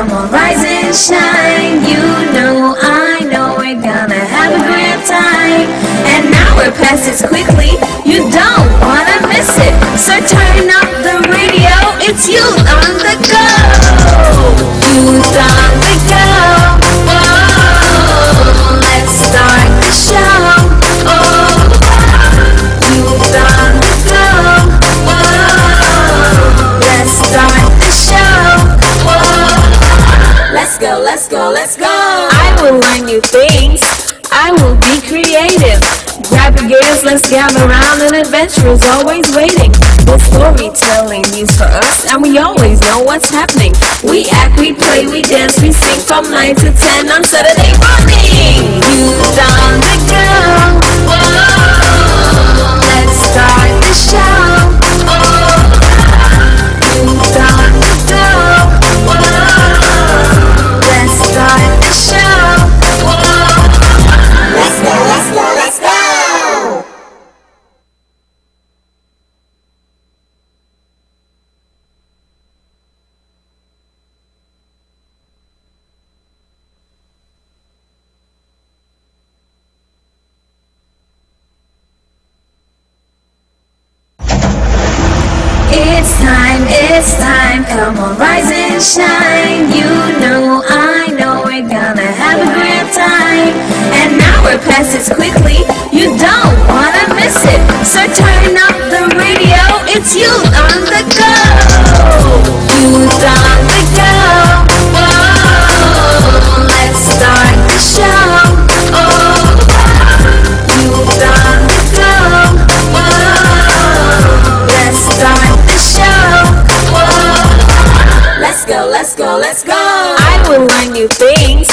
come on, rise and shine. You know, I know we're gonna have a great time. And now we're past it quickly, you don't wanna miss it. So turn up the radio, it's Youth on the Go. Youth on the Go. Whoa, let's start the show. Oh, Youth on the Go. Whoa, let's start the show. Whoa, let's go, let's go, let's go. I will learn new things, I will be creative. Grab your gears, let's gather around, and adventure is always waiting. The storytelling news for us, and we always know what's happening. We act, we play, we dance, we sing from 9 to 10 on Saturday morning. Youth on the Go. Whoa, let's start the show. Oh, Youth on the Go. Whoa, let's start the show. Whoa, let's go, let's go, let's go. It's time, come on, rise and shine. You know, I know we're gonna have a great time. And now we're past it quickly, you don't wanna miss it. So turn up the radio, it's Youth on the Go. Youth on the Go. Whoa, let's start the show. Oh, Youth on the Go. Whoa, let's start the show. Let's go, let's go, let's go. I will learn new things,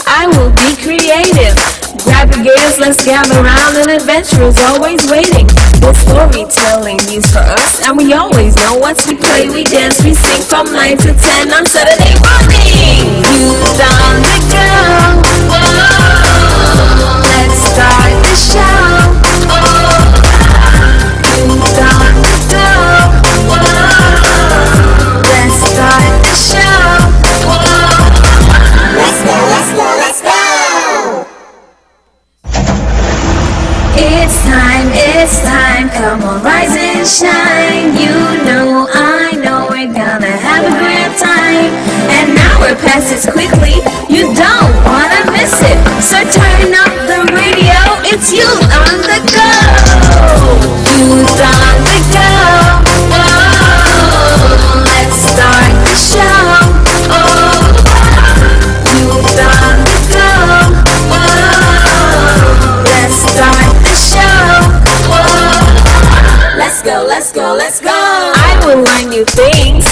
I will be creative. Grab your gears, let's gather around, and adventure is always waiting. The storytelling news for us, and we always know what's we play, we dance, we sing from 9 to 10 on Saturday morning. Youth on the Go. Whoa, let's start the show. Oh, Youth on the Go. Whoa, let's start the show. Whoa, let's go, let's go, let's go. It's time, come on, rise and shine. You know, I know we're gonna have a great time. And now we're past it quickly, you don't wanna miss it. So turn up the radio, it's Youth on the Go. Youth on the Go. Whoa, let's start the show. Oh, Youth on the Go. Whoa, let's start the show. Let's go, let's go, let's go. I will learn new things,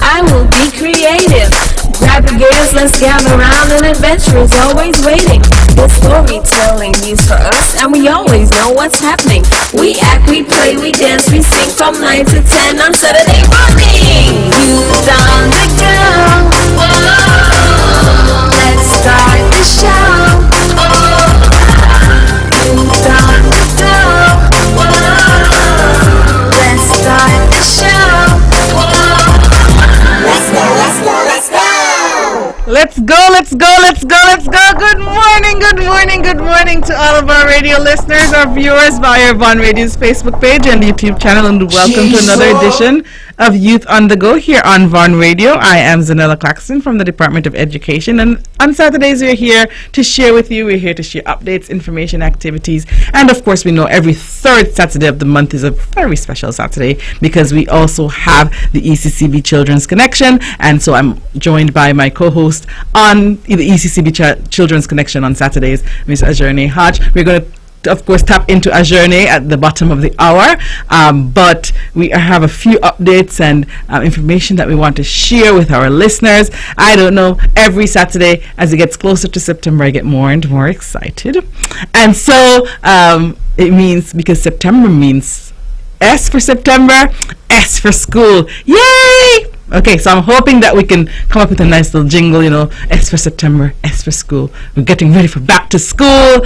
I will be creative. Grab your gears, let's gather around, and adventure is always waiting. The storytelling news for us, and we always know what's happening. We act, we play, we dance, we sing from 9 to 10 on Saturday morning. Youth on the Go. Whoa, let's start the show. Oh, Youth on the Go. Whoa, let's start the show. Whoa, let's go, let's go, let's go. Let's go, let's go, let's go, let's go. Good morning, good morning, good morning to all of our radio listeners, our viewers via Von Radio's Facebook page and YouTube channel, and welcome to another edition of Youth on the Go here on Von Radio. I am Zahnela Claxton from the Department of Education, and on Saturdays we're here to share with you. We're here to share updates, information, activities, and of course we know every third Saturday of the month is a very special Saturday because we also have the ECCB Children's Connection, and so I'm joined by my co-host on the ECCB Children's Connection on Saturdays, Ms. Ajerne Hodge. We're going to, of course, tap into Ajerne at the bottom of the hour, but we have a few updates and information that we want to share with our listeners. I don't know, every Saturday as it gets closer to September I get more and more excited, and so it means, because September means S for September, S for school. Yay! Okay, so I'm hoping that we can come up with a nice little jingle, S for September, S for school. We're getting ready for back to school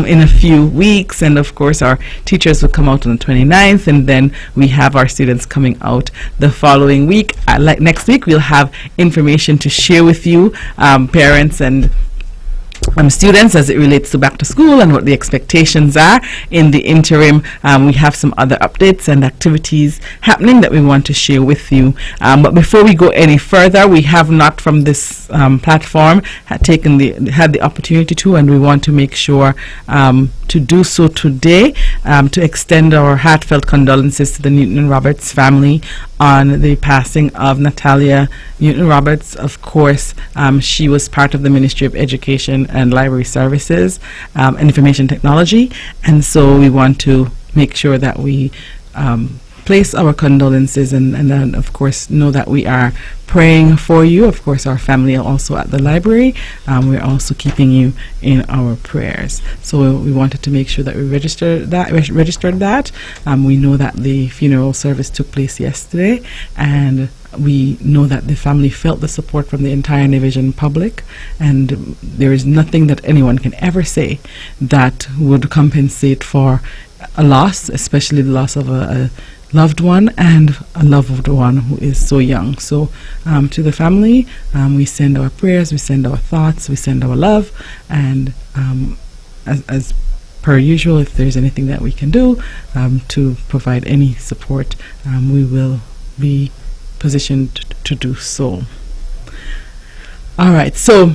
in a few weeks, and of course our teachers will come out on the 29th, and then we have our students coming out the following week. Like next week, we'll have information to share with you, parents and students, as it relates to back to school and what the expectations are. In the interim, we have some other updates and activities happening that we want to share with you. But before we go any further, we have not from this platform had the opportunity to, and we want to make sure to do so today, to extend our heartfelt condolences to the Newton Roberts family on the passing of Natalya Newton Roberts. Of course, she was part of the Ministry of Education and Library Services and Information Technology, and so we want to make sure that we place our condolences and of course know that we are praying for you. Of course, our family are also at the library. We're also keeping you in our prayers. So we wanted to make sure that we registered that. We know that the funeral service took place yesterday, and we know that the family felt the support from the entire Division public, and there is nothing that anyone can ever say that would compensate for a loss, especially the loss of a loved one and a loved one who is so young. So to the family, we send our prayers, we send our thoughts, we send our love, and as per usual, if there's anything that we can do to provide any support, we will be positioned to do so. All right, so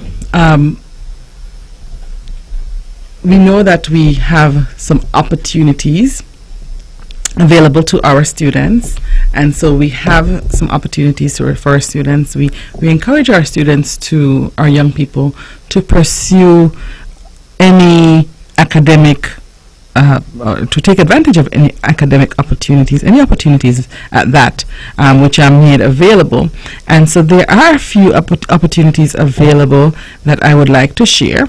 we know that we have some opportunities available to our students, and so we have some opportunities for our students. We encourage our students, our young people, to pursue any academic to take advantage of any academic opportunities, any opportunities at that which are made available. And so there are a few opportunities available that I would like to share.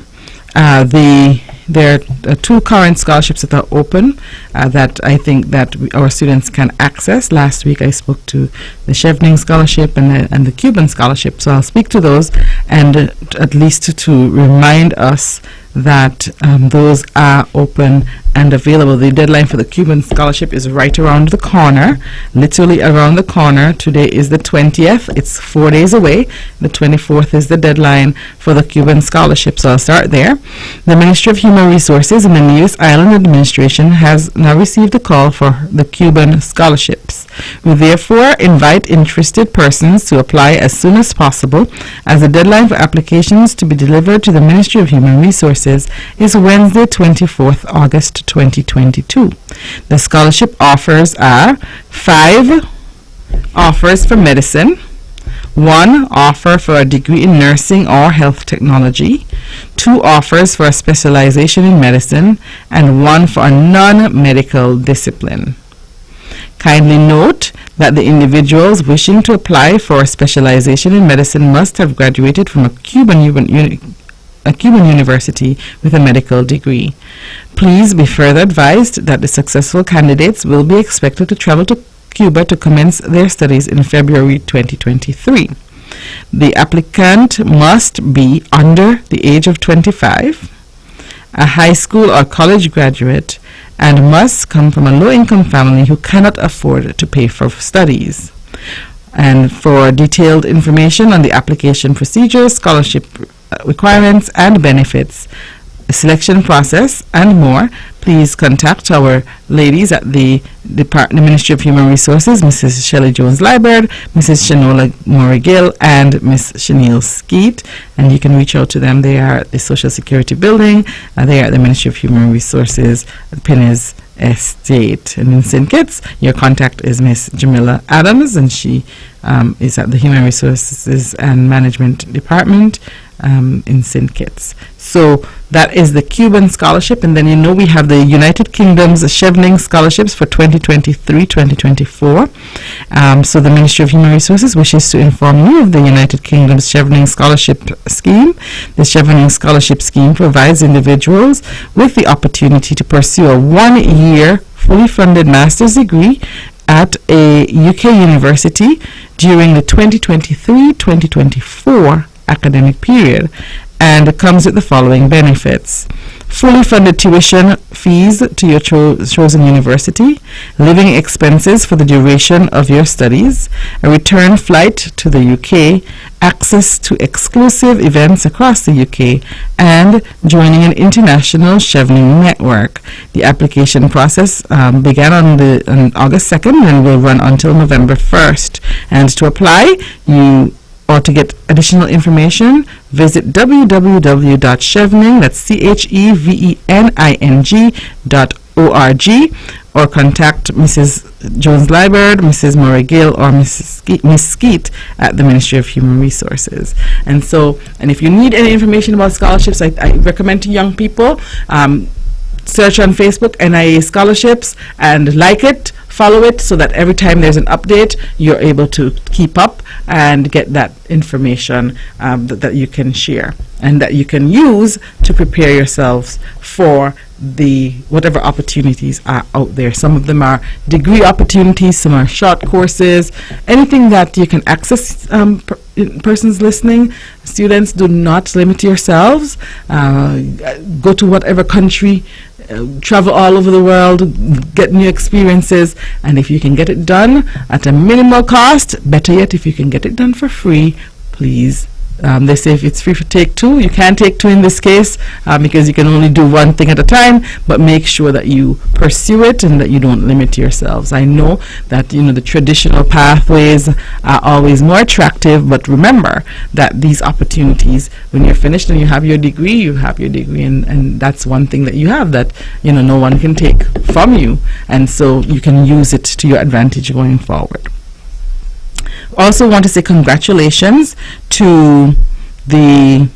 There are two current scholarships that are open that I think that our students can access. Last week I spoke to the Chevron scholarship and the Cuban scholarship, so I'll speak to those, and at least to remind us that those are open and available. The deadline for the Cuban scholarship is right around the corner, literally around the corner. Today is the 20th. It's 4 days away. The 24th is the deadline for the Cuban scholarship, so I'll start there. The Ministry of Human Resources and the Nevis Island Administration has now received a call for the Cuban scholarships. We therefore invite interested persons to apply as soon as possible, as the deadline for applications to be delivered to the Ministry of Human Resources is Wednesday, 24th August 2022. The scholarship offers are 5 offers for medicine, 1 offer for a degree in nursing or health technology, 2 offers for a specialization in medicine, and 1 for a non-medical discipline. Kindly note that the individuals wishing to apply for a specialization in medicine must have graduated from a Cuban university with a medical degree. Please be further advised that the successful candidates will be expected to travel to Cuba to commence their studies in February 2023. The applicant must be under the age of 25, a high school or college graduate, and must come from a low-income family who cannot afford to pay for studies. And for detailed information on the application procedures, scholarship requirements and benefits, selection process, and more, please contact our ladies at the Ministry of Human Resources, Mrs. Shelley Jones-Liebert, Mrs. Shanola Morigill, and Ms. Chanel Skeet, and you can reach out to them. They are at the Social Security Building. They are at the Ministry of Human Resources, Penny's Estate. And in St. Kitts, your contact is Miss Jamila Adams, and she is at the Human Resources and Management Department in St. Kitts. So that is the Cuban scholarship, and then we have the United Kingdom's Chevron scholarships for 2023-2024. So the Ministry of Human Resources wishes to inform you of the United Kingdom's Chevron scholarship scheme. The Chevron scholarship scheme provides individuals with the opportunity to pursue a 1-year fully funded master's degree at a UK university during the 2023-2024 academic period, and it comes with the following benefits: fully funded tuition fees to your chosen university, living expenses for the duration of your studies, a return flight to the UK, access to exclusive events across the UK, and joining an international Chevron network. The application process began on August 2nd and will run until November 1st. And to apply, or to get additional information, visit www.chevening, that's chevening.org, or contact Mrs. Jones-Liebert, Mrs. Murray-Gill, or Miss Skeet at the Ministry of Human Resources. And if you need any information about scholarships, I recommend to young people, search on Facebook NIA Scholarships and like it, follow it, so that every time there's an update, you're able to keep up and get that information that you can share and that you can use to prepare yourselves for whatever opportunities are out there. Some of them are degree opportunities, some are short courses, anything that you can access. Persons listening, students, do not limit yourselves. Go to whatever country, travel all over the world, get new experiences, and if you can get it done at a minimal cost, better yet, if you can get it done for free, please. They say if it's free for take two, you can't take two in this case because you can only do one thing at a time, but make sure that you pursue it and that you don't limit yourselves. I know that the traditional pathways are always more attractive, but remember that these opportunities, when you're finished and you have your degree, and that's one thing that you have that no one can take from you, and so you can use it to your advantage going forward. Also want to say congratulations to the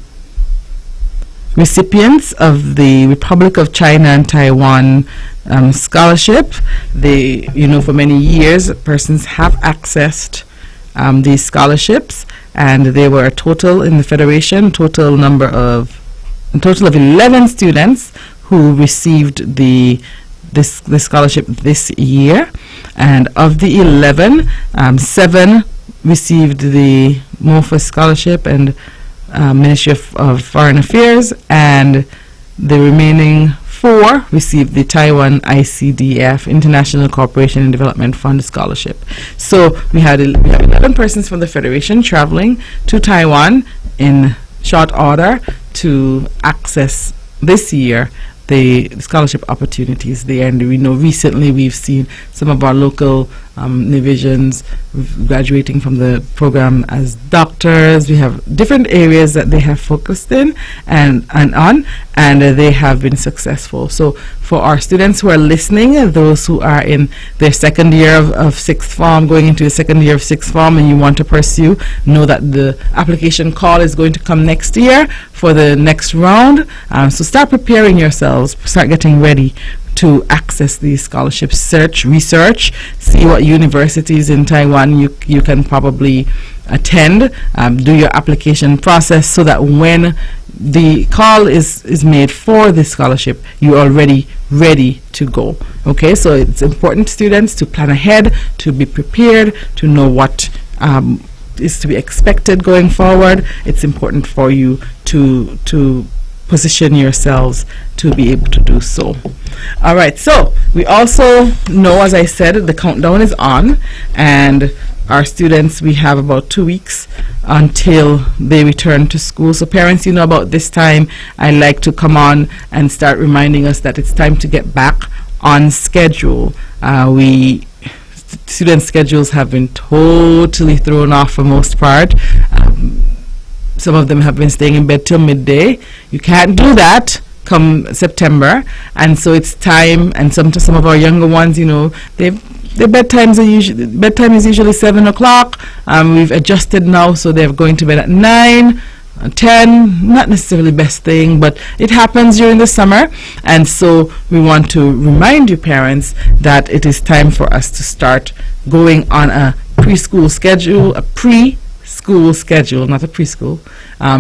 recipients of the Republic of China and Taiwan scholarship. For many years, persons have accessed these scholarships, and there were a total in the Federation, total of 11 students who received the scholarship this year, and of the 11, 7 received the MOFA scholarship and Ministry of Foreign Affairs, and the remaining 4 received the Taiwan ICDF, International Cooperation and Development Fund scholarship. So we have 11 persons from the Federation traveling to Taiwan in short order to access this year the scholarship opportunities there. And we know recently we've seen some of our local divisions graduating from the program as doctors. We have different areas that they have focused in and they have been successful. So for our students who are listening, those who are in their second year of sixth form, going into the second year of sixth form, and you want to pursue, know that the application call is going to come next year for the next round. So start preparing yourselves, start getting ready to access these scholarships. Research, see what universities in Taiwan you can probably attend, do your application process so that when the call is made for the scholarship, you're already ready to go. Okay, so it's important, students, to plan ahead, to be prepared, to know what is to be expected going forward. It's important for you to position yourselves to be able to do so. All right, so we also know, as I said, the countdown is on, and our students, we have about 2 weeks until they return to school. So parents, about this time, I like to come on and start reminding us that it's time to get back on schedule. Student schedules have been totally thrown off for most part. Some of them have been staying in bed till midday. You can't do that come September, and so it's time. And some of our younger ones, their bedtime is usually 7 o'clock. We've adjusted now, so they're going to bed at 9, 10. Not necessarily the best thing, but it happens during the summer, and so we want to remind you, parents, that it is time for us to start going on a preschool schedule, a school schedule, not a preschool,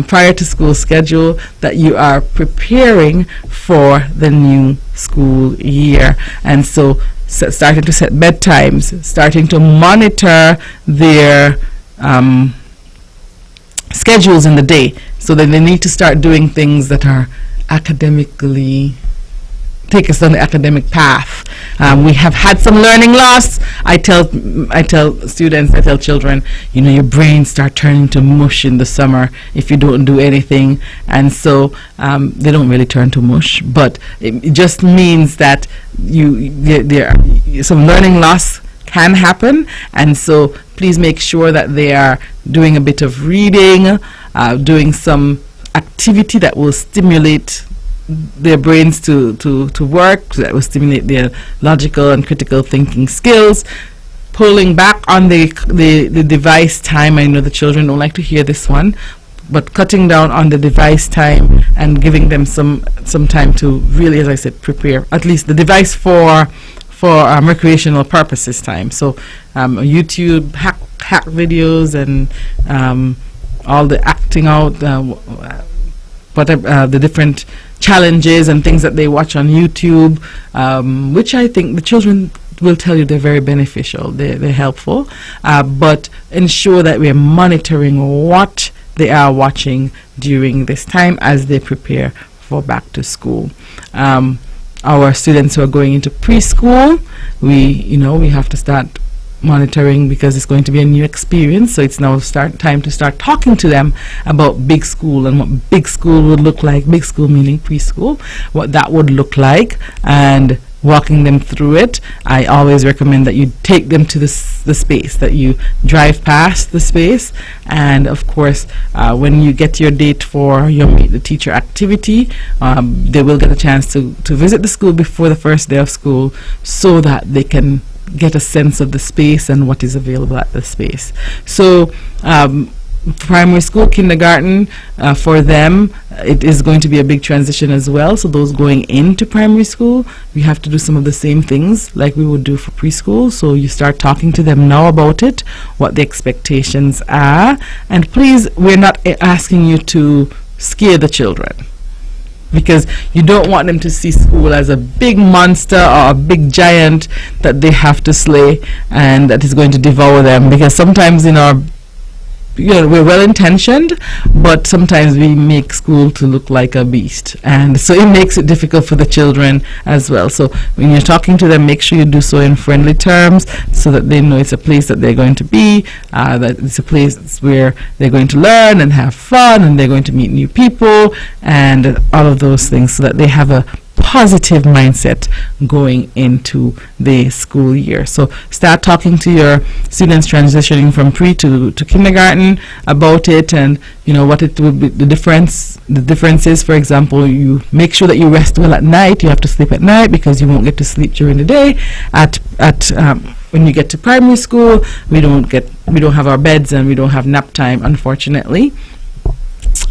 prior to school schedule, that you are preparing for the new school year. And so starting to set bedtimes, starting to monitor their schedules in the day, so that they need to start doing things that are academically take us on the academic path. We have had some learning loss. I tell students, I tell children, your brains start turning to mush in the summer if you don't do anything, and so they don't really turn to mush, but it just means that some learning loss can happen, and so please make sure that they are doing a bit of reading, doing some activity that will stimulate their brains to work, that will stimulate their logical and critical thinking skills. Pulling back on the device time. I know the children don't like to hear this one, but cutting down on the device time and giving them some time to really, as I said, prepare at least the device for recreational purposes time. So YouTube hack videos and all the acting out, the different challenges and things that they watch on YouTube, which I think the children will tell you they're very beneficial, they're helpful, but ensure that we're monitoring what they are watching during this time as they prepare for back to school. Our students who are going into preschool, we have to start monitoring, because it's going to be a new experience. So it's now time to start talking to them about big school and what big school would look like. Big school meaning preschool, what that would look like, and walking them through it. I always recommend that you take them to the space, that you drive past the space, and of course when you get your date for your Meet the Teacher activity, they will get a chance to visit the school before the first day of school, so that they can get a sense of the space and what is available at the space. So primary school, kindergarten, for them it is going to be a big transition as well. So those going into primary school, we have to do some of the same things like we would do for preschool. So you start talking to them now about it, what the expectations are, and please, we're not asking you to scare the children, because you don't want them to see school as a big monster or a big giant that they have to slay and that is going to devour them. Because sometimes we're well intentioned, but sometimes we make school to look like a beast, and so it makes it difficult for the children as well. So when you're talking to them, make sure you do so in friendly terms, so that they know it's a place that they're going to be, that it's a place where they're going to learn and have fun, and they're going to meet new people and all of those things, so that they have a positive mindset going into the school year. So start talking to your students transitioning from pre to kindergarten about it, and what it would be, the differences. For example, you make sure that you rest well at night. You have to sleep at night, because you won't get to sleep during the day. When you get to primary school, we don't have our beds, and we don't have nap time, unfortunately.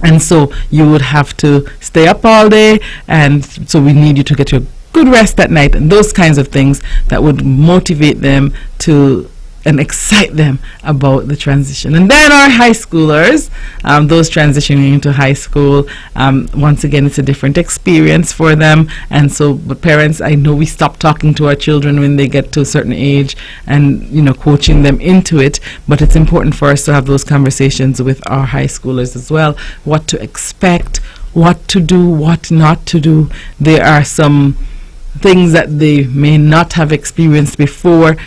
And so you would have to stay up all day, and so we need you to get your good rest at night, and those kinds of things that would motivate them to and excite them about the transition. And then our high schoolers, those transitioning into high school, once again, it's a different experience for them. And so, but parents, I know we stop talking to our children when they get to a certain age and, coaching them into it, but it's important for us to have those conversations with our high schoolers as well, what to expect, what to do, what not to do. There are some things that they may not have experienced before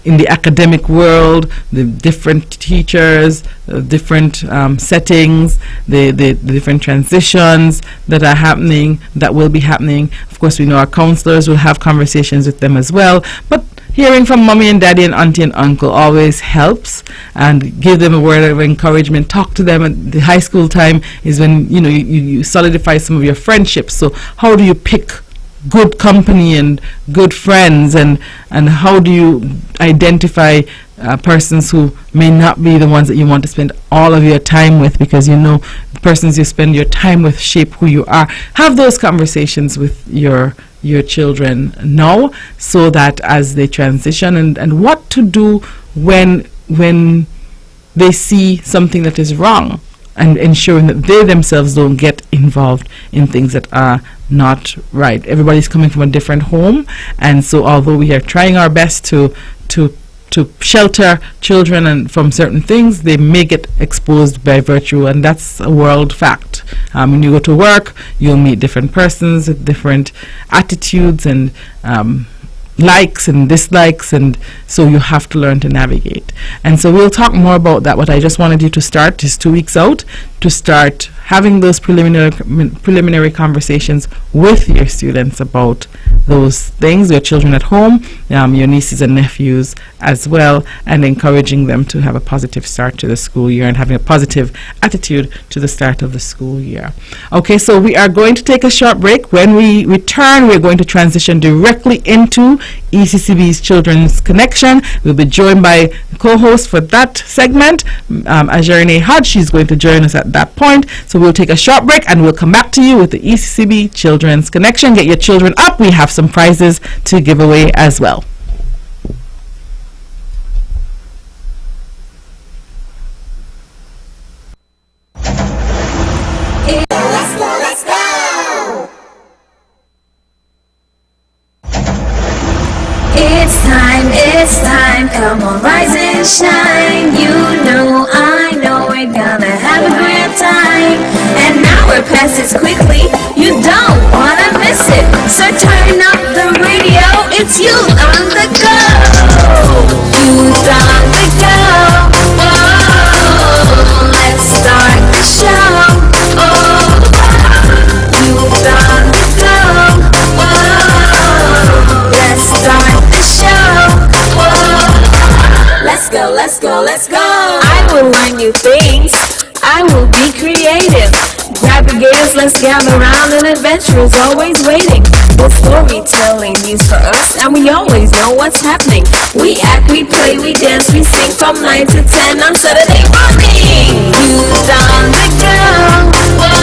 in the academic world, the different teachers, different settings, the different transitions that are happening, that will be happening. Of course, we know our counselors will have conversations with them as well, but hearing from mommy and daddy and auntie and uncle always helps, and give them a word of encouragement. Talk to them. At the high school time is when you solidify some of your friendships. So how do you pick good company and good friends, and how do you identify persons who may not be the ones that you want to spend all of your time with, because the persons you spend your time with shape who you are. Have those conversations with your children now, so that as they transition, and what to do when they see something that is wrong, and ensuring that they themselves don't get involved in things that are not right. Everybody's coming from a different home, and so although we are trying our best to shelter children and from certain things, they may get exposed by virtue, and that's a world fact. When you go to work, you'll meet different persons with different attitudes and likes and dislikes, and so you have to learn to navigate. And so we'll talk more about that. What I just wanted you to start is 2 weeks out, to start having those preliminary conversations with your students about those things, your children at home, your nieces and nephews as well, and encouraging them to have a positive start to the school year and having a positive attitude to the start of the school year. Okay, so we are going to take a short break. When we return, we're going to transition directly into ECCB's Children's Connection. We'll be joined by co-host for that segment, Ajerne Hodge. She's going to join us at that point. So we'll take a short break and we'll come back to you with the ECCB Children's Connection. Get your children up. We have some prizes to give away as well. It's time, come on, rise and shine. You know, I know we're gonna have a great time. And now we're past it quickly, you don't wanna miss it. So turn up the radio, it's you on the go. Youth on the go. Whoa, let's start the show. Oh, youth on the go. Whoa, let's start the show. Let's go, let's go, let's go. I will learn new things. I will be creative. Grab your gears, let's gather around. An adventure is always waiting. The storytelling news for us, and we always know what's happening. We act, we play, we dance, we sing from 9 to 10 on Saturday morning. Youth on the go. Whoa,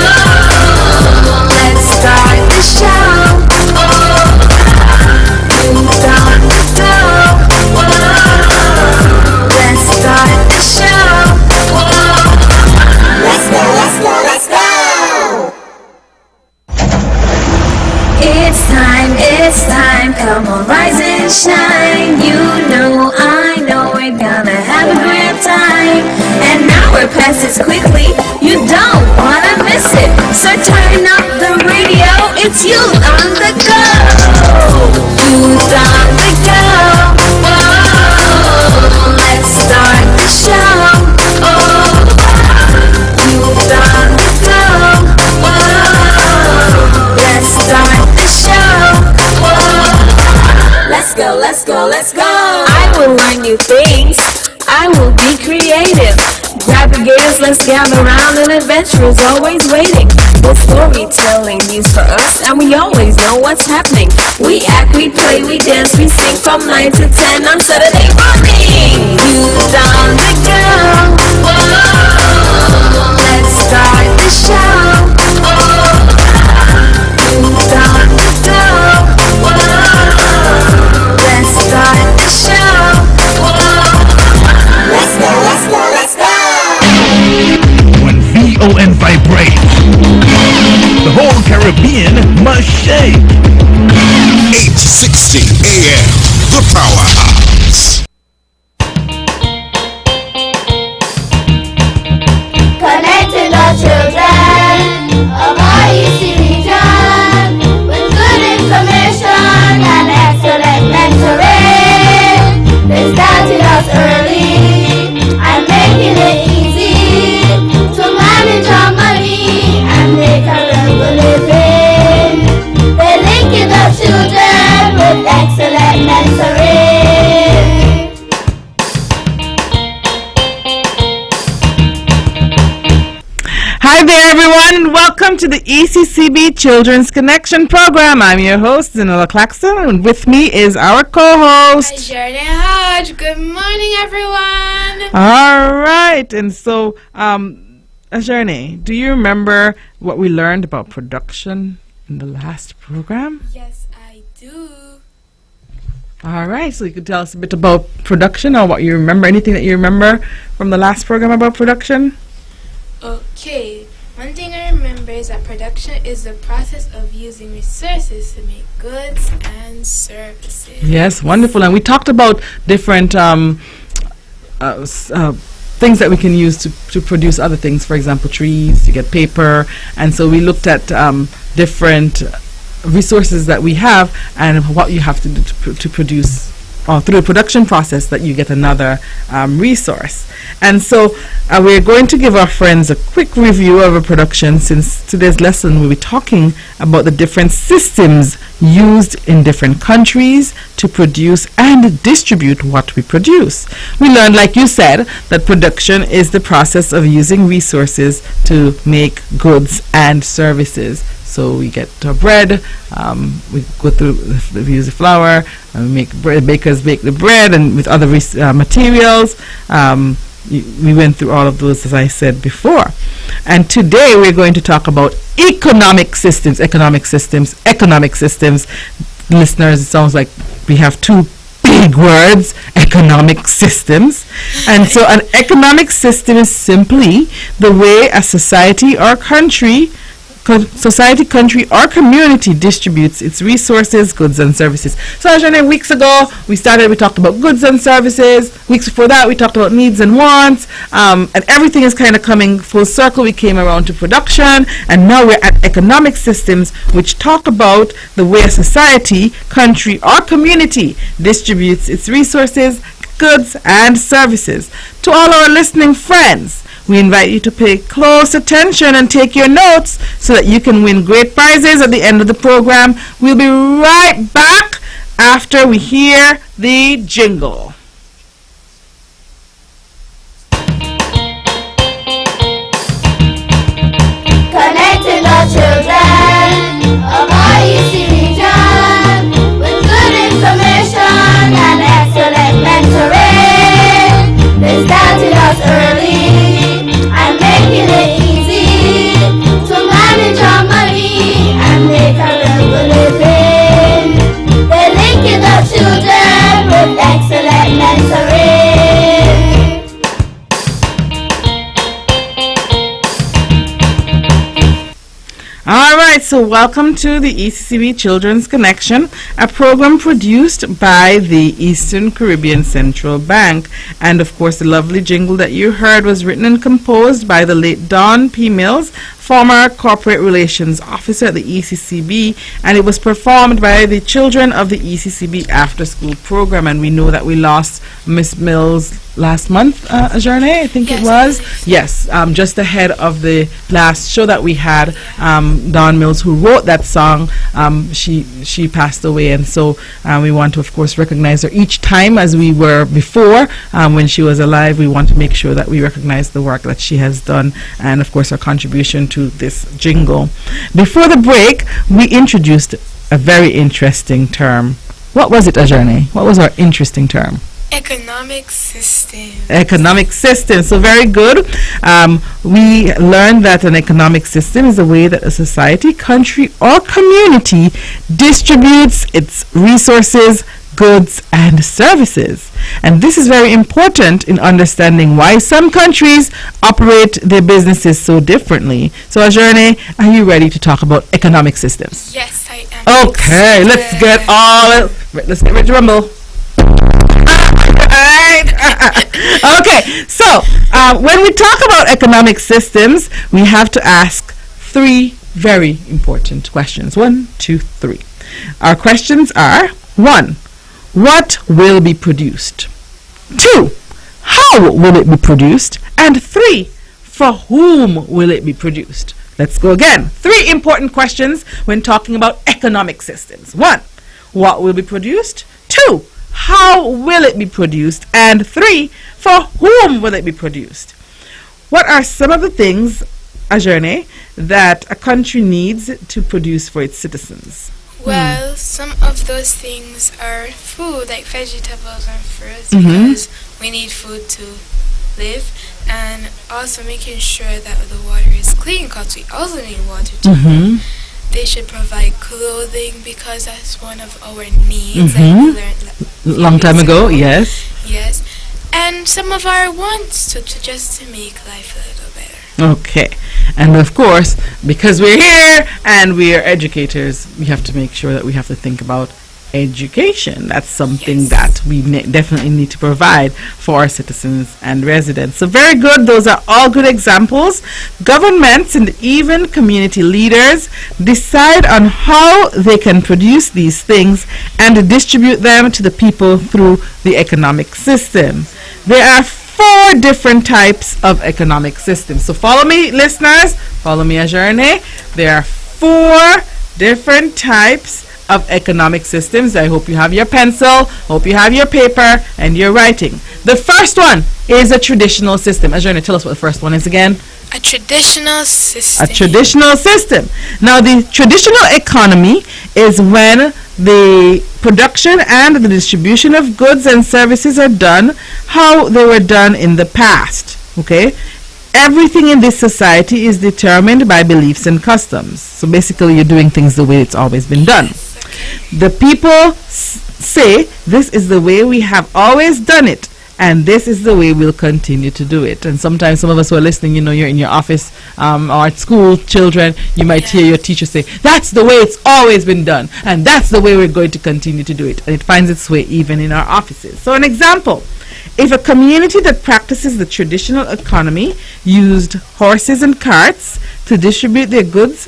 let's start the show. Oh, youth on the go. Let's start the show. Whoa. Let's go, let's go, let's go. It's time, come on, rise and shine. You know, I know we're gonna have a great time. And now we're past it quickly, you don't wanna miss it. So turn up the radio, it's you on the go. Youth on the go. Whoa, let's start the show. Oh, youth on the go. Whoa, let's start the show. Whoa, let's go, let's go, let's go. I will learn new things. I will be creative. Grab your gears, let's gather around. An adventure is always waiting. The storytelling news for us, and we always know what's happening. We act, we play, we dance, we sing from 9 to 10 on Saturday morning. Youth on the go. Whoa, let's start the show. Oh, youth on the go. Whoa, let's start the show. Whoa, let's go, let's go, let's go. When VON vibrates, the whole Caribbean must shake. 860 AM, the powerhouse. Connecting the children of our EC region with good information and excellent mentoring. They started us early and making it easy to manage our money and make a real living. They linking the children with excellent mentoring. Hi there, everyone, and welcome to the ECCB Children's Connection program. I'm your host, Zahnela Claxton, and with me is our co-host, Zahnela Hodge. Good morning, everyone. All right, and so, Ajerne, do you remember what we learned about production in the last program? Yes, I do. All right, so you could tell us a bit about production or what you remember, anything that you remember from the last program about production? Okay, one thing I remember is that production is the process of using resources to make goods and services. Yes, wonderful. And we talked about different things that we can use to produce other things, for example, trees, to get paper. And so we looked at different resources that we have and what you have to do to produce through the production process that you get another resource. And so we're going to give our friends a quick review of a production, since today's lesson we'll be talking about the different systems used in different countries to produce and distribute what we produce. We learned, like you said, that production is the process of using resources to make goods and services. So we get our bread, we go through, we use the flour, and we make bread, bakers bake the bread, and with other materials. We went through all of those, as I said before. And today we're going to talk about economic systems. Listeners, it sounds like we have two big words, economic systems. And so an economic system is simply the way a society or country, or community distributes its resources, goods and services. So as you know, weeks ago we talked about goods and services. Weeks before that we talked about needs and wants, and everything is kind of coming full circle. We came around to production, and now we're at economic systems, which talk about the way a society, country or community distributes its resources, goods and services. To all our listening friends, we invite you to pay close attention and take your notes so that you can win great prizes at the end of the program. We'll be right back after we hear the jingle. Connecting our children of our EC region with good information and excellent mentoring. They started us early and making it easy to manage our money and make a real living. They're linking the children with excellent mentoring. All right, so welcome to the ECCB Children's Connection, a program produced by the Eastern Caribbean Central Bank. And of course, the lovely jingle that you heard was written and composed by the late Don P. Mills, former Corporate Relations Officer at the ECCB, and it was performed by the children of the ECCB After School Program. And we know that we lost Miss Mills last month, Ajane, I think it was. Yes, just ahead of the last show that we had, Don Mills, who wrote that song, she passed away, and so we want to, of course, recognize her each time as we were before. When she was alive, we want to make sure that we recognize the work that she has done, and of course her contribution to this jingle. Before the break, we introduced a very interesting term. What was it, Ajane? What was our interesting term? Economic system. Economic system. So very good. We learned that an economic system is a way that a society, country, or community distributes its resources, goods, and services. And this is very important in understanding why some countries operate their businesses so differently. So, Ajane, are you ready to talk about economic systems? Yes, I am. Okay, let's get ready to rumble. Okay, so when we talk about economic systems, we have to ask three very important questions. 1, 2, 3. Our questions are: 1, what will be produced? 2, how will it be produced? And 3, for whom will it be produced? Let's go again. 3 important questions when talking about economic systems. 1, what will be produced? 2, how will it be produced? And 3, for whom will it be produced? What are some of the things, Ajane, that a country needs to produce for its citizens? Well, some of those things are food, like vegetables and fruits, because we need food to live, and also making sure that the water is clean, because we also need water to live. They should provide clothing, because that's one of our needs. Like we learned long time years ago, yes. Yes. And some of our wants to just to make life a little better. Okay. And of course, because we're here and we are educators, we have to make sure that we have to think about education. That's something that we definitely need to provide for our citizens and residents. So very good. Those are all good examples. Governments and even community leaders decide on how they can produce these things and distribute them to the people through the economic system. There are 4 different types of economic systems. So follow me, listeners. Follow me, Ajerne. There are 4 different types of economic systems. I hope you have your pencil, hope you have your paper, and you're writing. The first one is a traditional system. Ajerne, tell us what the first one is again. A traditional system. A traditional system. Now, the traditional economy is when the production and the distribution of goods and services are done how they were done in the past. Okay? Everything in this society is determined by beliefs and customs. So basically, you're doing things the way it's always been done. The people say, this is the way we have always done it, and this is the way we'll continue to do it. And sometimes some of us who are listening, you're in your office or at school, children, you might hear your teacher say, that's the way it's always been done, and that's the way we're going to continue to do it. And it finds its way even in our offices. So an example, if a community that practices the traditional economy used horses and carts to distribute their goods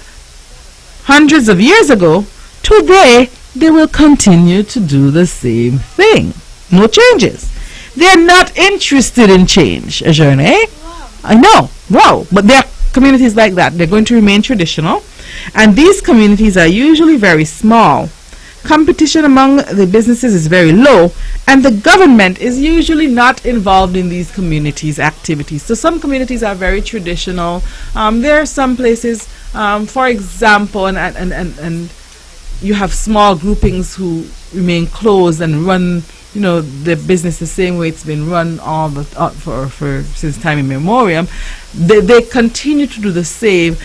hundreds of years ago, today they will continue to do the same thing. No changes. They're not interested in change, Ajerne. Wow. I know. Wow. But there are communities like that. They're going to remain traditional. And these communities are usually very small. Competition among the businesses is very low, and the government is usually not involved in these communities' activities. So some communities are very traditional. There are some places, for example, and you have small groupings who remain closed and run, the business the same way it's been run for since time immemorial. They continue to do the same.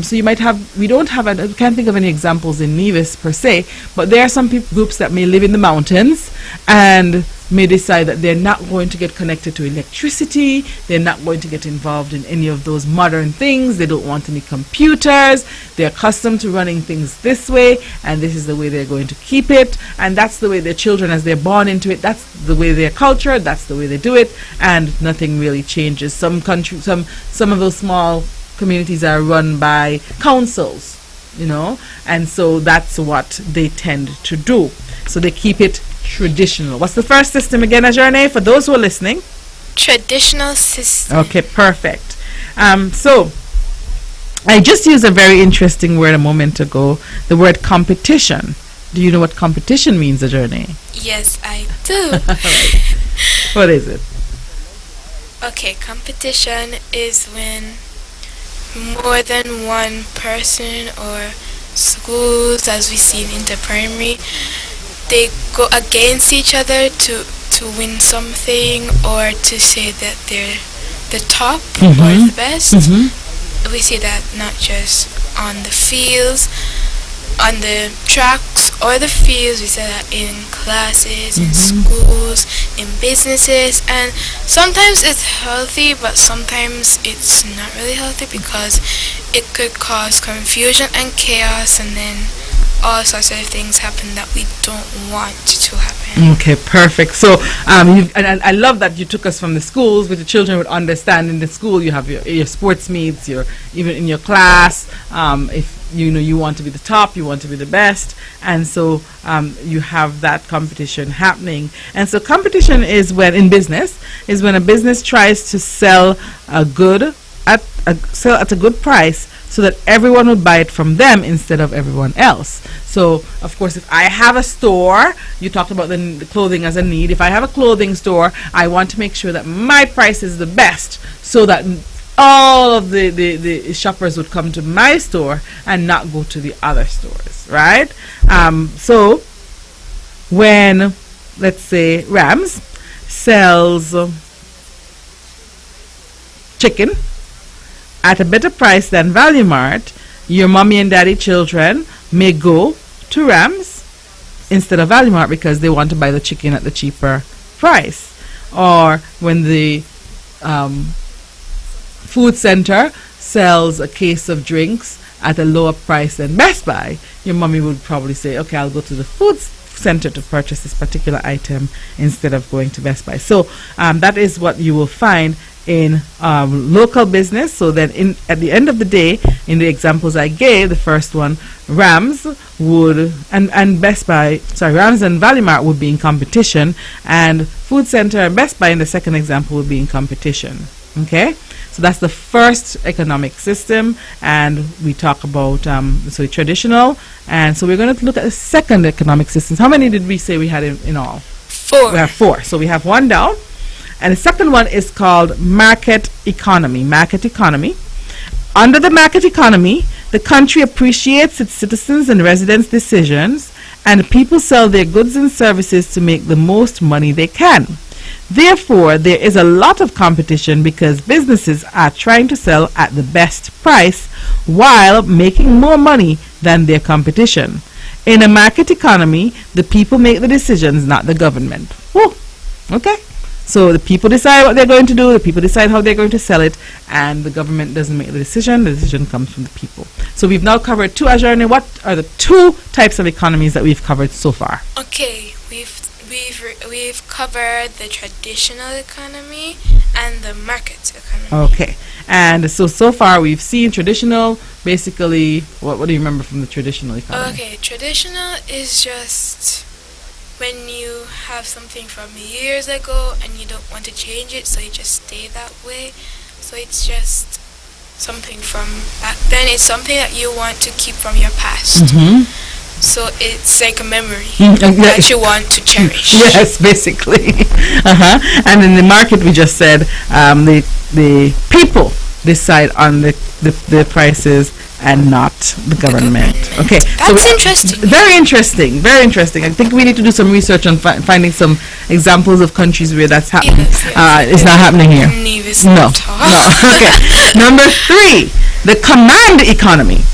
So you might have, we can't think of any examples in Nevis per se, but there are some groups that may live in the mountains and may decide that they're not going to get connected to electricity, they're not going to get involved in any of those modern things, they don't want any computers, they're accustomed to running things this way, and this is the way they're going to keep it, and that's the way their children, as they're born into it, that's the way their culture, that's the way they do it, and nothing really changes. Some of those small communities are run by councils, and so that's what they tend to do. So they keep it traditional. What's the first system again, Ajerne, for those who are listening? Traditional system. Okay, perfect. So I just used a very interesting word a moment ago, the word competition. Do you know what competition means, Ajerne? Yes, I do. What is it? Okay, competition is when more than one person or schools, as we see in interprimary, they go against each other to win something or to say that they're the top or the best. We see that not just on the fields, on the tracks or the fields. We see that in classes, in schools, in businesses, and sometimes it's healthy, but sometimes it's not really healthy because it could cause confusion and chaos, and then all sorts of things happen that we don't want to happen. Okay, perfect. So, and I love that you took us from the schools, where the children would understand. In the school, you have your sports meets, even in your class. If you want to be the top, you want to be the best, and so you have that competition happening. And so, competition is when in business is when a business tries to sell a good at a good price, so that everyone would buy it from them instead of everyone else. So, of course, if I have a store, you talked about the clothing as a need. If I have a clothing store, I want to make sure that my price is the best, so that all of the shoppers would come to my store and not go to the other stores, right? So, when, let's say, Rams sells chicken at a better price than Value Mart, your mommy and daddy children may go to Rams instead of Value Mart because they want to buy the chicken at the cheaper price. Or when the food center sells a case of drinks at a lower price than Best Buy, your mommy would probably say, okay, I'll go to the food center to purchase this particular item instead of going to Best Buy. So that is what you will find in local business. So then at the end of the day, in the examples I gave, the first one, Rams would and Best Buy, Rams and Value Mart would be in competition, and Food Center and Best Buy in the second example would be in competition. Okay, so that's the first economic system, and we talk about traditional, and so we're going to look at the second economic systems. How many did we say we had in all? 4. We have 4. So we have one down, and the second one is called market economy. Market economy. Under the market economy, the country appreciates its citizens and residents' decisions, and people sell their goods and services to make the most money they can. Therefore, there is a lot of competition because businesses are trying to sell at the best price while making more money than their competition. In a market economy, the people make the decisions, not the government. Woo. Okay? So the people decide what they're going to do, the people decide how they're going to sell it, and the government doesn't make the decision comes from the people. So we've now covered 2. Ajorne, what are the 2 types of economies that we've covered so far? Okay, we've covered the traditional economy and the market economy. Okay, and so far we've seen traditional. Basically, what do you remember from the traditional economy? Okay, traditional is just when you have something from years ago and you don't want to change it, so you just stay that way. So it's just something from back then. It's something that you want to keep from your past. So it's like a memory that you want to cherish. Yes, basically. And in the market, we just said the people decide on the prices and not the government. Okay, that's interesting. Very interesting. Very interesting. I think we need to do some research on finding some examples of countries where that's happening. It's not happening here. No. Okay. Number 3, the command economy.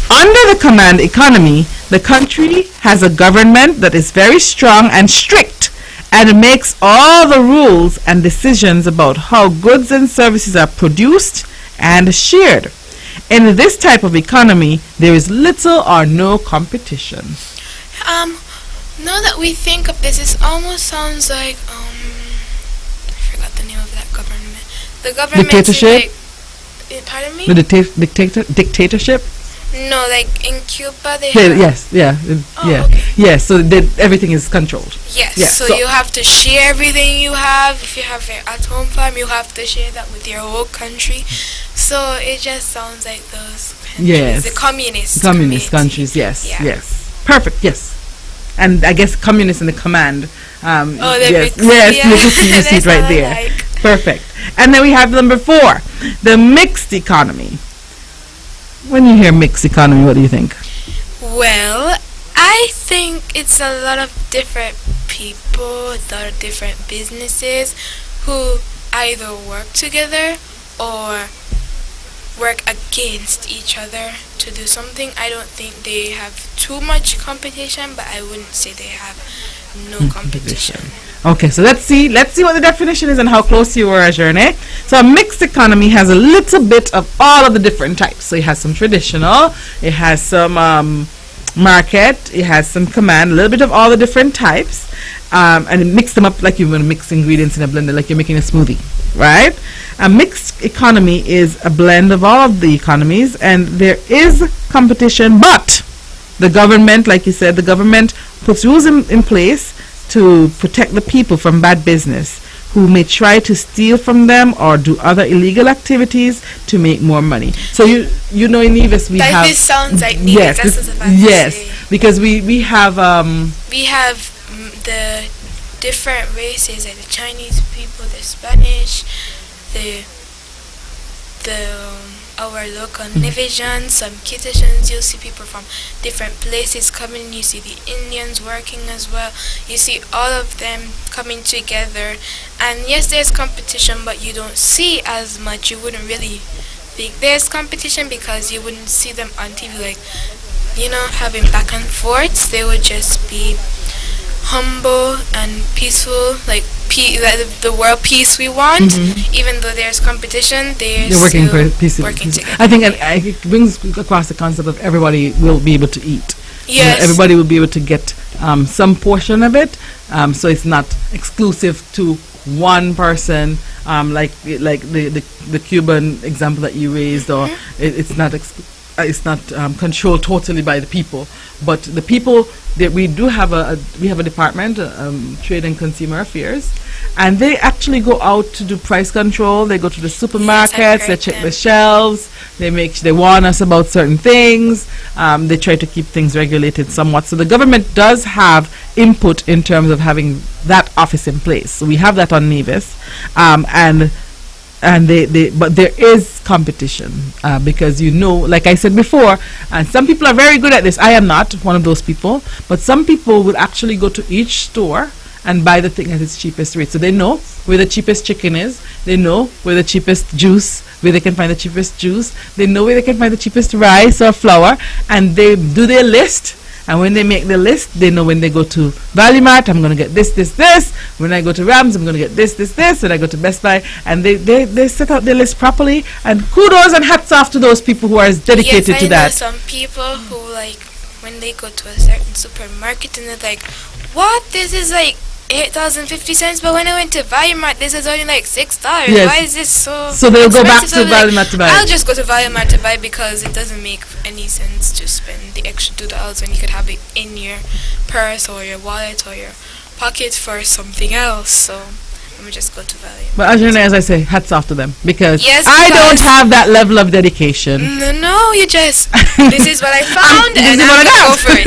Under the command economy, the country has a government that is very strong and strict and makes all the rules and decisions about how goods and services are produced and shared. In this type of economy, there is little or no competition. Now that we think of this, it almost sounds like I forgot the name of that government. The government dictatorship. Pardon me? The dictatorship. No, like in Cuba they Yeah, have... yes, yeah, yeah, okay. yes. So everything is controlled. Yes, Yeah, so you have to share everything you have. If you have an at-home farm, you have to share that with your whole country. So it just sounds like those countries, Yes. the communist countries. Yes, Yeah. yes, perfect. Yes, and I guess communists in the command. Yes, yeah. you see it right there. Like. Perfect. And then we have number 4, the mixed economy. When you hear mixed economy, what do you think? Well, I think it's a lot of different people, a lot of different businesses who either work together or work against each other to do something. I don't think they have too much competition, but I wouldn't say they have no competition. Okay, so let's see what the definition is and how close you were, Ajorne. So a mixed economy has a little bit of all of the different types. So it has some traditional, it has some market, it has some command, a little bit of all the different types, and it mix them up like you want to mix ingredients in a blender, like you're making a smoothie, right? A mixed economy is a blend of all of the economies, and there is competition, but the government, like you said, the government puts rules in place to protect the people from bad business who may try to steal from them or do other illegal activities to make more money. So you know in Nevis we have... This sounds like Nevis. Yes, That's what I was about to say. Because we have... we have the different races, like the Chinese people, the Spanish, our local Nevisians, some Kittians. You'll see people from different places coming. You see the Indians working as well. You see all of them coming together. And yes, there's competition, but you don't see as much. You wouldn't really think there's competition because you wouldn't see them on TV like having back and forths. They would just be humble and peaceful, like the world peace we want. Even though there's competition, they're working still peacefully. working together. I think it brings across the concept of everybody will be able to eat. Yes. Everybody will be able to get some portion of it. So it's not exclusive to one person, like the Cuban example that you raised, or it's not controlled totally by the people, but the people that we have a department, Trade and Consumer Affairs, and they actually go out to do price control. They go to the supermarkets, they check the shelves, they warn us about certain things. They try to keep things regulated somewhat. So the government does have input in terms of having that office in place. So we have that on Nevis, but there is competition, because like I said before, and some people are very good at this. I am not one of those people, but some people will actually go to each store and buy the thing at its cheapest rate. So they know where the cheapest chicken is, they know where the cheapest juice, where they can find the cheapest juice, they know where they can find the cheapest rice or flour, and they do their list. And when they make the list, they know when they go to Value Mart, I'm going to get this. When I go to Rams, I'm going to get this. When I go to Best Buy, and they set out their list properly. And kudos and hats off to those people who are as dedicated to that. Yes, I know some people who, like, when they go to a certain supermarket and they're like, what? This is like $8.50, but when I went to Value Mart, this is only like $6. Yes. Why is this so So they'll go back expensive? to Value Mart to buy. I'll just go to Value Mart to buy, because it doesn't make any sense to spend the extra $2 when you could have it in your purse or your wallet or your pocket for something else. So I'm just go to Value. But as I say, hats off to them, because Yes, I don't because- have that level of dedication. No, you just this is what I found This and is what I'm I gonna go got. for it.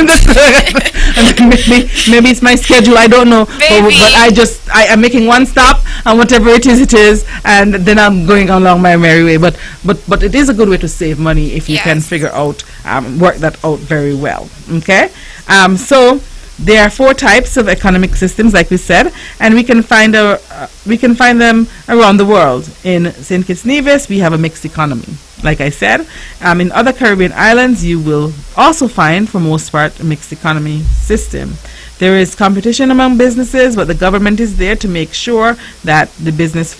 maybe it's my schedule, I don't know. Maybe. But I am making one stop, and whatever it is, and then I'm going along my merry way. But it is a good way to save money if you can Yes. figure out, work that out very well. Okay, so there are 4 types of economic systems, like we said, and we can find them around the world. In St. Kitts Nevis, we have a mixed economy. Like I said, in other Caribbean islands, you will also find, for most part, a mixed economy system. There is competition among businesses, but the government is there to make sure that the businesses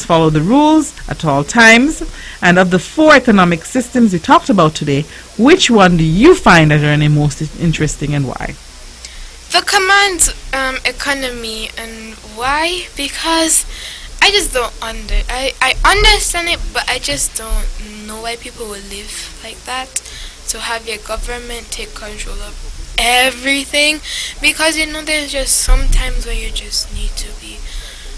follow the rules at all times. And of the 4 economic systems we talked about today, which one do you find as any most interesting, and why? The command economy. And why? Because I just don't I understand it, but I just don't know why people would live like that. To have your government take control of everything, because there's just some times where you just need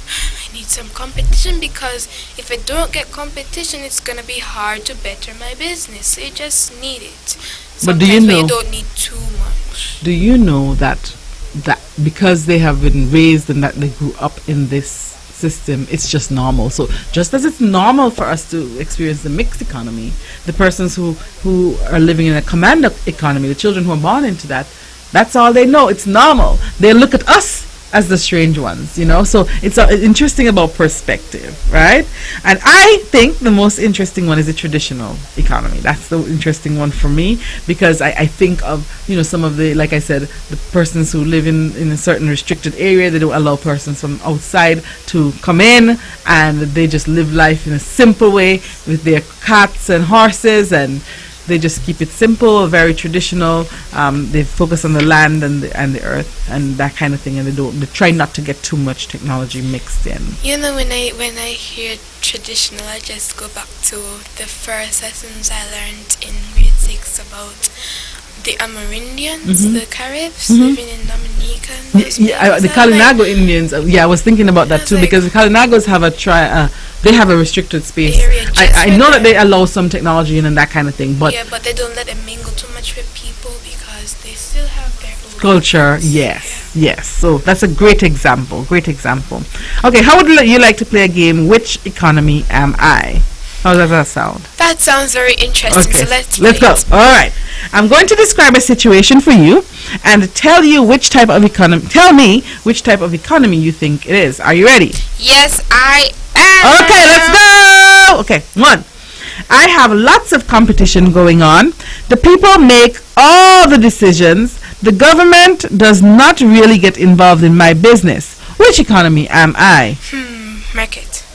I need some competition, because if I don't get competition, it's gonna be hard to better my business. So you just need it. But do you know? You don't need too much. Do you know that because they have been raised and that they grew up in this system, it's just normal. So just as it's normal for us to experience the mixed economy, the persons who are living in a command economy, the children who are born into that, that's all they know. It's normal. They look at us as the strange ones, so it's interesting about perspective, right? And I think the most interesting one is the traditional economy. That's the interesting one for me, because I think of some of the, like I said, the persons who live in a certain restricted area. They don't allow persons from outside to come in, and they just live life in a simple way with their cats and horses, and they just keep it simple, very traditional. They focus on the land and the earth and that kind of thing, and they try not to get too much technology mixed in. When I hear traditional, I just go back to the first lessons I learned in grade 6 about the Amerindians, the Caribs living in Dominica. The Kalinago Indians. I was thinking about that too, because the Kalinagos have they have a restricted space. I know that they allow some technology in and that kind of thing, but but they don't let them mingle too much with people, because they still have their own culture. Yes. So that's a great example. Okay, how would you like to play a game? Which economy am I? How does that sound? That sounds very interesting. Okay, So let's go. All right. I'm going to describe a situation for you and tell me which type of economy you think it is. Are you ready? Yes, I am. Okay, let's go. Okay, 1. I have lots of competition going on. The people make all the decisions. The government does not really get involved in my business. Which economy am I?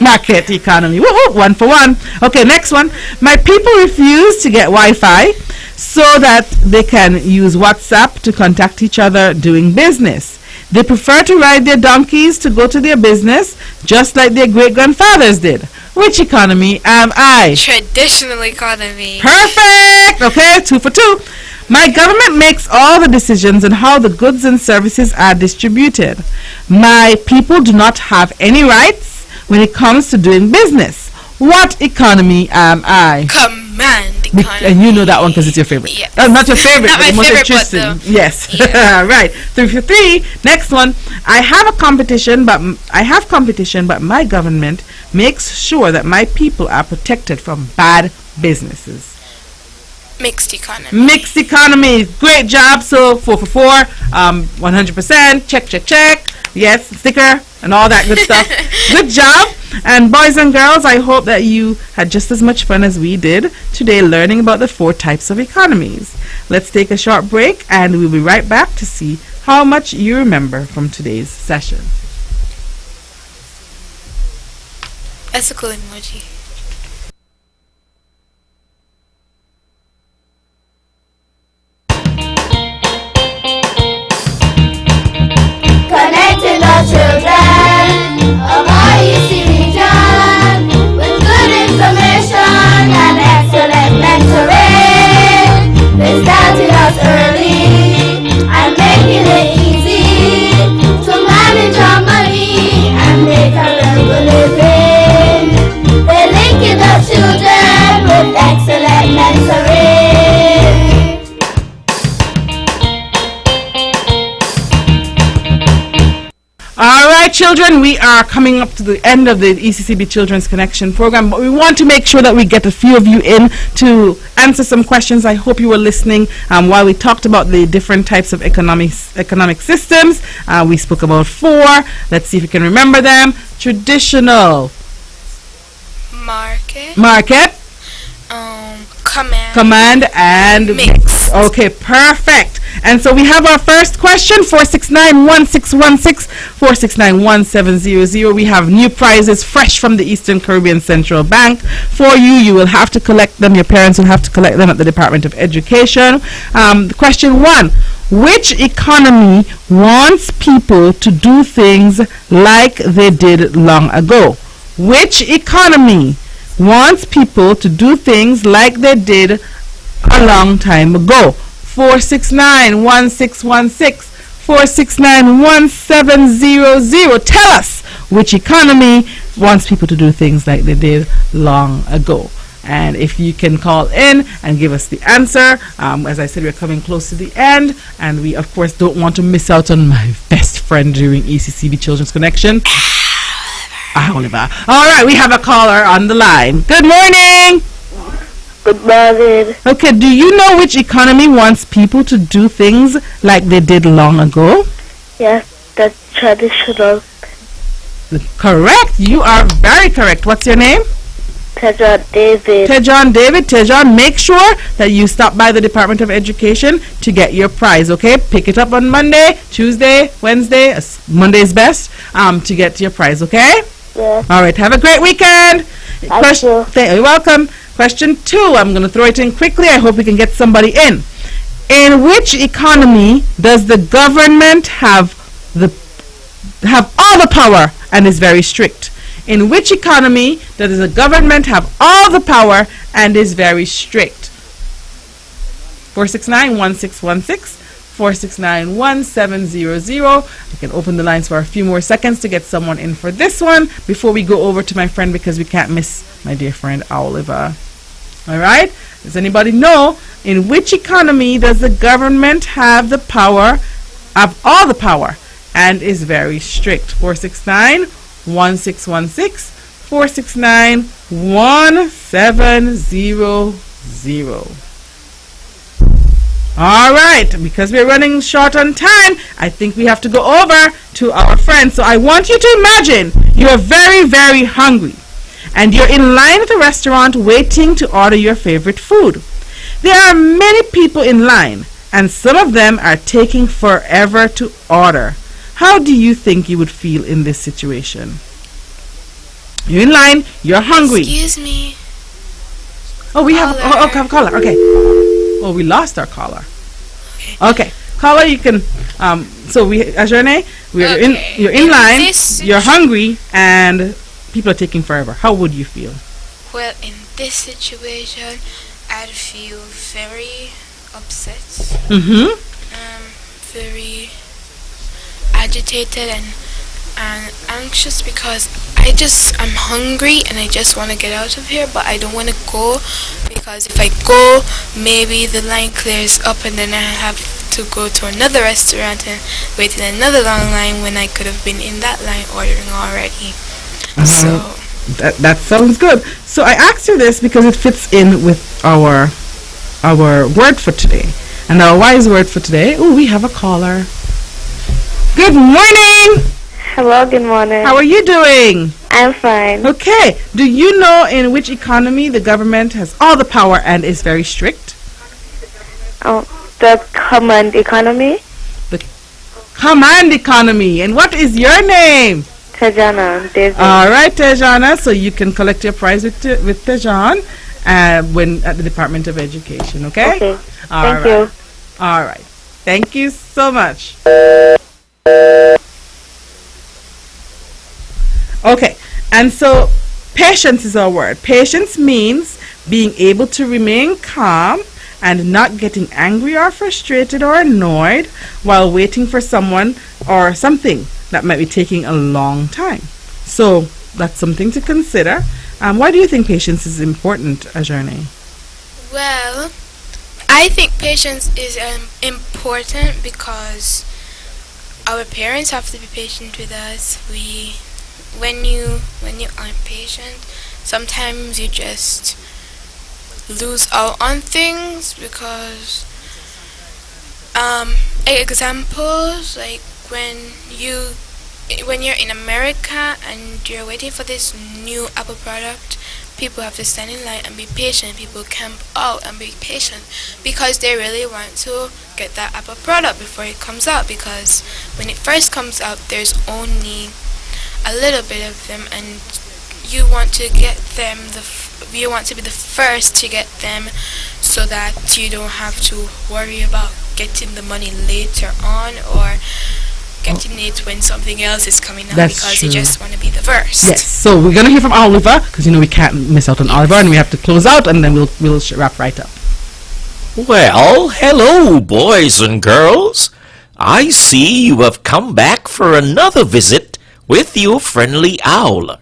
Market economy. Woohoo! 1 for 1. Okay, next one. My people refuse to get Wi-Fi so that they can use WhatsApp to contact each other doing business. They prefer to ride their donkeys to go to their business, just like their great-grandfathers did. Which economy am I? Traditional economy. Perfect! Okay, 2 for 2. My government makes all the decisions on how the goods and services are distributed. My people do not have any rights when it comes to doing business. What economy am I? Command economy. And you know that one because it's your favorite. Yes. Not your favorite, Not but my the most favorite, interesting. but Yes. Yeah. Right. 3 for 3. Next one. I have competition, but my government makes sure that my people are protected from bad businesses. Mixed economy. Mixed economy. Great job. So 4 for 4. 100%. Check, check, check. Yes, sticker and all that good stuff. Good job. And boys and girls, I hope that you had just as much fun as we did today learning about the 4 types of economies. Let's take a short break and we'll be right back to see how much you remember from today's session. That's a cool emoji. Connecting all children of our EC region with good information and excellent mentoring. They started us early and making it easy to manage our money and make a real living. They linking the children with excellent mentoring. All right, children, we are coming up to the end of the ECCB Children's Connection program, but we want to make sure that we get a few of you in to answer some questions. I hope you were listening while we talked about the different types of economic systems. We spoke about 4. Let's see if you can remember them. Traditional. Market. Command and Mixed. Okay, perfect. And so we have our first question, 469-1616, 469-1700. We have new prizes fresh from the Eastern Caribbean Central Bank for you. You will have to collect them. Your parents will have to collect them at the Department of Education. Question 1. Which economy wants people to do things like they did long ago? Which economy wants people to do things like they did a long time ago? 469-1616, 469-1700. Tell us which economy wants people to do things like they did long ago. And if you can call in and give us the answer, as I said, we're coming close to the end, and we of course don't want to miss out on my best friend during ECCB Children's Connection, Oliver. All right, we have a caller on the line. Good morning. Good morning. Okay, do you know which economy wants people to do things like they did long ago? Yes, that's traditional. Correct. You are very correct. What's your name? Tejan David. Tejan, make sure that you stop by the Department of Education to get your prize, okay? Pick it up on Monday, Tuesday, Wednesday, Monday's best, to get your prize, okay? Yes. All right, have a great weekend. Thank you. You're welcome. Question 2, I'm going to throw it in quickly. I hope we can get somebody in. In which economy does the government have all the power and is very strict? In which economy does the government have all the power and is very strict? 469-1616, 469-1700. I can open the lines for a few more seconds to get someone in for this one before we go over to my friend, because we can't miss my dear friend Oliver. All right? Does anybody know in which economy does the government have the power, have all the power, and is very strict? 469-1616, 469-1700. All right, because we're running short on time, I think we have to go over to our friends. So I want you to imagine you're very, very hungry. and you're in line at a restaurant waiting to order your favorite food. There are many people in line, and some of them are taking forever to order. How do you think you would feel in this situation? You're in line, you're hungry. Excuse me. Oh, we have a caller. Okay. Oh, we lost our caller. Okay. Caller, you can Ajane, you're in line, you're hungry, and people are taking forever. How would you feel? Well, in this situation, I'd feel very upset. Very agitated and anxious because I'm hungry and I just want to get out of here, but I don't want to go because if I go, maybe the line clears up and then I have to go to another restaurant and wait in another long line when I could have been in that line ordering already. So that sounds good. So I asked you this because it fits in with our word for today. And our wise word for today, we have a caller. Good morning! Hello, good morning. How are you doing? I'm fine. Okay. Do you know in which economy the government has all the power and is very strict? The command economy? The command economy. And what is your name? Tejana David. All right, Tejana. So you can collect your prize with Tejan when at the Department of Education, okay? Okay. Thank you. All right. Thank you so much. Okay, and so patience is our word. Patience means being able to remain calm and not getting angry or frustrated or annoyed while waiting for someone or something that might be taking a long time. So that's something to consider. Why do you think patience is important, Ajane? Well, I think patience is important because our parents have to be patient with us. When you aren't patient, sometimes you just lose out on things because examples like when you're in America and you're waiting for this new Apple product, people have to stand in line and be patient. People camp out and be patient because they really want to get that Apple product before it comes out, because when it first comes out there's only a little bit of them and you want to get them you want to be the first to get them so that you don't have to worry about getting the money later on or getting it when something else is coming out. That's because true. you just want to be the first. Yes. So we're gonna hear from Oliver because we can't miss out on Oliver, and we have to close out, and then we'll wrap right up. Well, hello, boys and girls. I see you have come back for another visit with your friendly owl.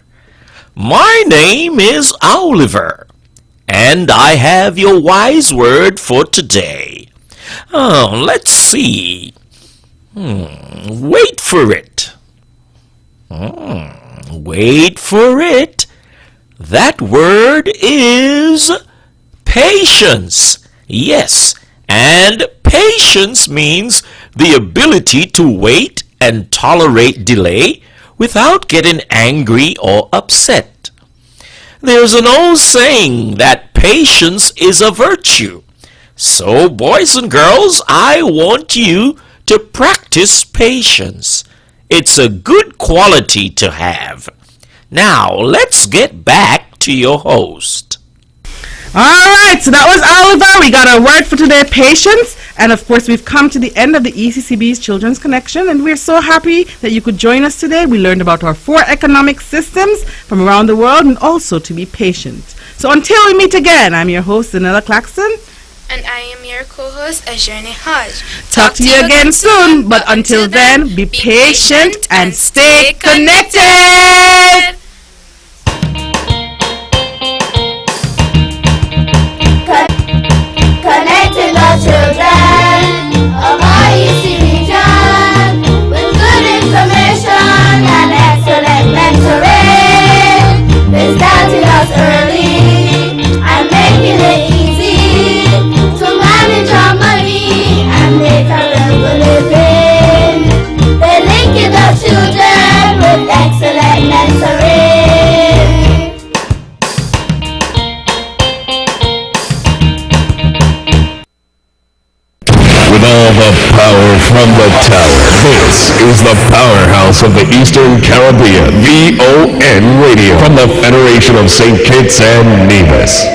My name is Oliver, and I have your wise word for today. Let's see. Wait for it. Wait for it. That word is patience. Yes, and patience means the ability to wait and tolerate delay without getting angry or upset. There's an old saying that patience is a virtue. So, boys and girls, I want you to practice patience. It's a good quality to have. Now, let's get back to your host. Alright, so that was Oliver. We got our word for today, patience. And of course, we've come to the end of the ECCB's Children's Connection, and we're so happy that you could join us today. We learned about our 4 economic systems from around the world and also to be patient. So until we meet again, I'm your host, Zahnela Claxton. And I am your co-host, Ajane Hodge. Talk to you again soon, but until then, be patient and stay connected. Connecting the children of our EC region with good information and excellent mentoring. They started us early and making it easy to manage our money and make a real living. They linking the children with excellent all the power from the tower. This is the powerhouse of the Eastern Caribbean, VON Radio, from the Federation of St. Kitts and Nevis.